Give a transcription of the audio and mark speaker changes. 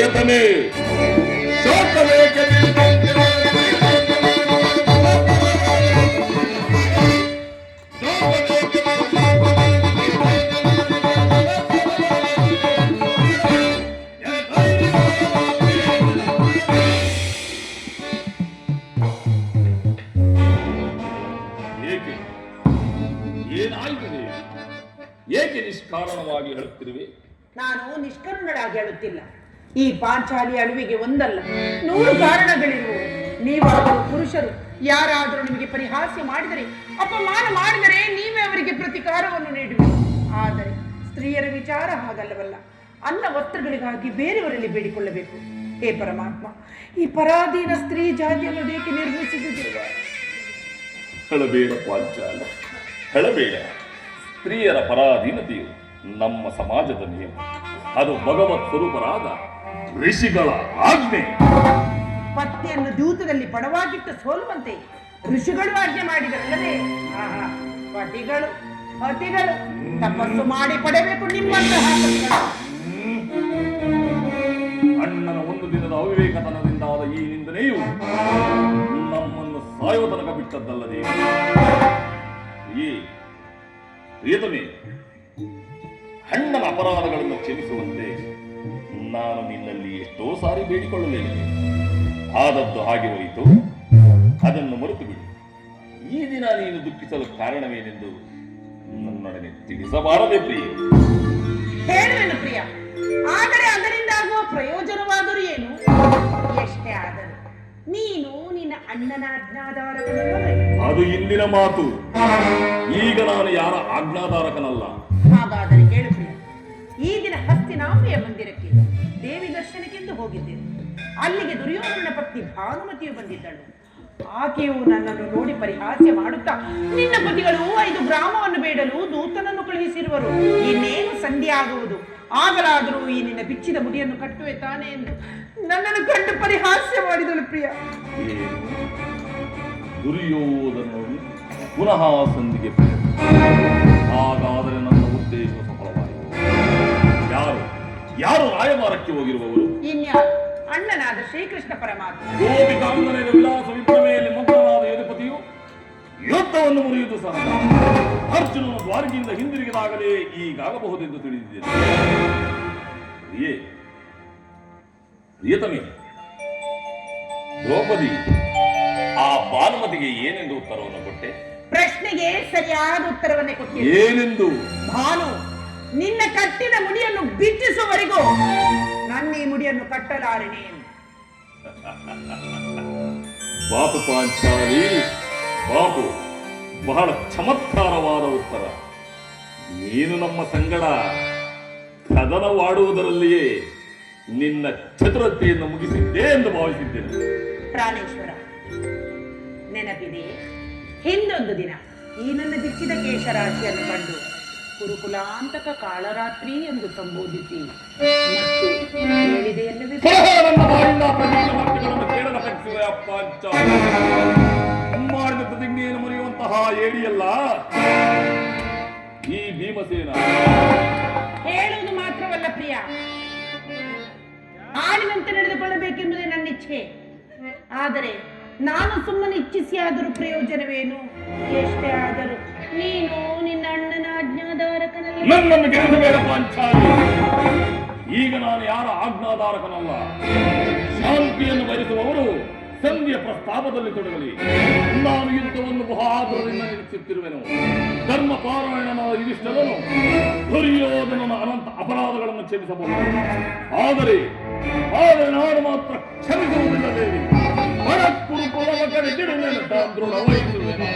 Speaker 1: ಪ್ರಿಯತಮೆ ಶೋಕವೇಕೆ ಏನಾಯಿತದೆ? ಏಕೆ ನಿಷ್ಕಾರಣವಾಗಿ ಹೇಳುತ್ತಿರುವೆ?
Speaker 2: ನಾನು ನಿಷ್ಕರುಣರಾಗಿ ಹೇಳುತ್ತಿಲ್ಲ. ಈ ಪಾಂಚಾಲಿ ಅಳುವಿಗೆ ಒಂದಲ್ಲ 100 ಕಾರಣಗಳಿರುವು. ನೀವಾದರೂ ಪುರುಷರು ಯಾರಾದರೂ ನಿಮಗೆ ಪರಿಹಾಸ್ಯ ಮಾಡಿದರೆ, ಅಪಮಾನ ಮಾಡಿದರೆ ನೀವೇ ಅವರಿಗೆ ಪ್ರತಿಕಾರವನ್ನು ನೀಡುವೆ. ಆದರೆ ಸ್ತ್ರೀಯರ ವಿಚಾರ ಹಾಗಲ್ಲವಲ್ಲ. ಅನ್ನ ವಸ್ತ್ರಗಳಿಗಾಗಿ ಬೇರೆಯವರಲ್ಲಿ ಬೇಡಿಕೊಳ್ಳಬೇಕು. ಹೇ ಪರಮಾತ್ಮ, ಈ ಪರಾಧೀನ ಸ್ತ್ರೀ ಜಾತಿಯನ್ನು ಏಕೆ ನಿರ್ಮಿಸಿದ್ದೀರ?
Speaker 1: ಹೇಳಬೇಡ ಪಾಂಚಾಲ, ಹೇಳಬೇಡ. ಸ್ತ್ರೀಯರ ಪರಾಧೀನತೆಯು ನಮ್ಮ ಸಮಾಜದ ನಿಯಮ. ಅದು ಭಗವತ್ ಸ್ವರೂಪರಾದ ಋಷಿಗಳ ಆಜ್ಞೆ.
Speaker 2: ಪತ್ನಿಯನ್ನು ದೂತದಲ್ಲಿ ಪಡವಾಗಿಟ್ಟು ಸೋಲುವಂತೆ ಋಷಿಗಳು ಆಜ್ಞೆ ಮಾಡಿದರಲ್ಲದೆ, ಪತಿಗಳು ಪತಿಗಳು ತಪಸ್ಸು ಮಾಡಿ ಪಡೆಯಬೇಕು ನಿಮ್ಮಂತಹ
Speaker 1: ಅಣ್ಣನ ಒಂದು ದಿನದ ಅವಿವೇಕತನದಿಂದಾದ ಈ ನಿಂದನೆಯು ನಮ್ಮನ್ನು ಸಾಯುವ ತನಕ ಬಿಟ್ಟದ್ದಲ್ಲದೆ. ಈ ಪ್ರಿಯತಮೆ, ಅಣ್ಣನ ಅಪರಾಧಗಳನ್ನು ಕ್ಷಮಿಸುವಂತೆ ನಾನು ನಿನ್ನಲ್ಲಿ ಎಷ್ಟೋ ಸಾರಿ ಬೇಡಿಕೊಳ್ಳಲೇನೆ. ಆದದ್ದು ಹಾಗೆ ಹೋಯಿತು, ಅದನ್ನು ಮರೆತು ಬಿಡು. ಈ ದಿನ ನೀನು ದುಃಖಿಸಲು ಕಾರಣವೇನೆಂದು ನನ್ನೊಡನೆ ತಿಳಿಸಬಾರದೆ ಪ್ರಿಯ?
Speaker 2: ಹೇಳುವೆನು ಪ್ರಿಯ, ಆದರೆ ಅದರಿಂದ ಆಗುವ ಪ್ರಯೋಜನವಾದರೂ ಏನು? ಎಷ್ಟೇ ಆದರೂ ನೀನು ನಿನ್ನ ಅಣ್ಣನ ಆಜ್ಞಾಧಾರಕನಲ್ಲವೇ?
Speaker 1: ಅದು ಇಂದಿನ ಮಾತು. ಈಗ ನಾನು ಯಾರ ಆಜ್ಞಾಧಾರಕನಲ್ಲ.
Speaker 2: ಹಾಗಾದರೆ ಕೇಳು ಪ್ರಿಯ, ಈ ದಿನ ಹಸ್ತಿನಾಂಬೆಯ ಮಂದಿರಕ್ಕೆ ದೇವಿ ದರ್ಶನಕ್ಕೆಂದು ಹೋಗಿದ್ದೇನೆ. ಅಲ್ಲಿಗೆ ದುರ್ಯೋಧನನ ಪತ್ನಿ ಭಾನುಮತಿಯು ಬಂದಿದ್ದಳು. ಆಕೆಯು ನನ್ನನ್ನು ನೋಡಿ ಪರಿಹಾಸ್ಯ ಮಾಡುತ್ತಾ, ನಿನ್ನ ಪತಿಗಳು 5 ಗ್ರಾಮವನ್ನು ಬೇಡಲು ದೂತನನ್ನು ಕಳುಹಿಸಿರುವರು, ಇನ್ನೇನು ಸಂಧಿ ಆಗುವುದು, ಆಗಲಾದರೂ ಈ ನಿನ್ನ ಬಿಚ್ಚಿದ ಮುಡಿಯನ್ನು ಕಟ್ಟುವೆ ತಾನೆ ಎಂದು ನನ್ನನ್ನು ಕಂಡು ಪರಿಹಾಸ್ಯ ಮಾಡಿದಳು ಪ್ರಿಯ.
Speaker 1: ದುರ್ಯೋಧನರು ಪುನಃ ಸಂಧಿಗೆ ಹಾಗಾದರೆ ನನ್ನ ಉದ್ದೇಶ ಸಫಲವಾಯಿತು. ಯಾರು ಯಾರು ರಾಯಭಾರಕ್ಕೆ ಹೋಗಿರುವವರು?
Speaker 2: ಇನ್ಯಾರು? ಅಣ್ಣನಾದ ಶ್ರೀಕೃಷ್ಣ ಪರಮಾತ್ಮ.
Speaker 1: ಗೋಪಿಕಾಂಗನೆಯ ವಿಲಾಸ ವಿಭ್ರಮೆಯಲ್ಲಿ ಮಗ್ನನಾದ ಯದುಪತಿಯು ಯುದ್ಧವನ್ನು ಮುರಿಯುವುದು ಸಹ ಅರ್ಜುನನು ದ್ವಾರಕೆಯಿಂದ ಹಿಂದಿರುಗಿದಾಗಲೇ ಈಗಾಗಬಹುದೆಂದು ತಿಳಿದಿದ್ದೇನೆ. ಪ್ರಿಯತಮೆ, ದ್ರೌಪದಿ ಆ ಭಾನುಮತಿಗೆ ಏನೆಂದು ಉತ್ತರವನ್ನು ಕೊಟ್ಟೆ?
Speaker 2: ಪ್ರಶ್ನೆಗೆ ಸರಿಯಾದ ಉತ್ತರವನ್ನೇ ಕೊಟ್ಟೆ.
Speaker 1: ಏನೆಂದು?
Speaker 2: ಭಾನು, ನಿನ್ನ ಕಟ್ಟಿದ ಮುಡಿಯನ್ನು ಬಿಚ್ಚಿಸುವವರೆಗೂ ನನ್ನ ಈ ಮುಡಿಯನ್ನು ಕಟ್ಟಲಾರೆನೆ.
Speaker 1: ಬಾಪು ಪಾಂಚಾಲಿ, ಬಾಪು, ಬಹಳ ಚಮತ್ಕಾರವಾದ ಉತ್ತರ. ನೀನು ನಮ್ಮ ಸಂಗಡ ಕದನವಾಡುವುದರಲ್ಲಿಯೇ ನಿನ್ನ ಚತುರತೆಯನ್ನು ಮುಗಿಸಿದ್ದೆ ಎಂದು ಭಾವಿಸಿದ್ದೇನೆ.
Speaker 2: ಪ್ರಾಣೇಶ್ವರ, ನೆನಪಿದೆ, ಹಿಂದೊಂದು ದಿನ ಈ ನನ್ನ ಬಿಚ್ಚಿದ ಕೇಶರಾಶಿಯನ್ನು ಕಂಡು ಕುರುಕುಲಾಂತಕ ಕಾಳರಾತ್ರಿ ಎಂದು ಸಂಬೋಧಿಸಿ ಮತ್ತು ಹೇಳಿದೆಯಲ್ಲವೇ?
Speaker 1: ಮಾಡಿದ ಪ್ರತಿಜ್ಞೆಯನ್ನು ಮರೆಯುವಂತಹ ಏಡಿಯಲ್ಲ ಈ ಭೀಮಸೇನ.
Speaker 2: ಹೇಳುವುದು ಮಾತ್ರವಲ್ಲ ಪ್ರಿಯ, ಆಡಿನಂತೆ ನಡೆದುಕೊಳ್ಳಬೇಕೆಂಬುದೇ ನನ್ನ ಇಚ್ಛೆ. ಆದರೆ ನಾನು ಸುಮ್ಮನೆ ಇಚ್ಛಿಸಿ ಆದರೂ ಪ್ರಯೋಜನವೇನು? ಎಷ್ಟೇ ಆದರೂ ನೀನು ನಿನ್ನ ಅಣ್ಣನ ಆಜ್ಞಾಧಾರಕನಲ್ಲ.
Speaker 1: ನನ್ನನ್ನು ಗೆಲ್ಲಿಸಬೇಡ ಪಾಂಚಾಲಿ. ಈಗ ನಾನು ಯಾರ ಆಜ್ಞಾಧಾರಕನಲ್ಲ. ಶಾಂತಿಯನ್ನು ಬಯಸುವವರು ಸಂಧಿಯ ಪ್ರಸ್ತಾಪದಲ್ಲಿ ತೊಡಗಲಿ. ನಾನು ಯುದ್ಧವನ್ನು ಬಹದ್ದೂರದಿಂದ ನಿರೀಕ್ಷಿಸುತ್ತಿರುವೆನು. ಧರ್ಮ ಪಾರಾಯಣನಾದ ಯುಧಿಷ್ಠಿರನು ದುರ್ಯೋಧನನ ಅನಂತ ಅಪರಾಧಗಳನ್ನು ಕ್ಷಮಿಸಬಹುದು. ಆದರೆ ನಾನು ಮಾತ್ರ ಕ್ಷಮಿಸುವುದಿಲ್ಲ ದೇವಿ. ಬಡ ಕುರುಕುಲವ ಕಡೆ ದೃಢ ವಹಿಸುವೆನು.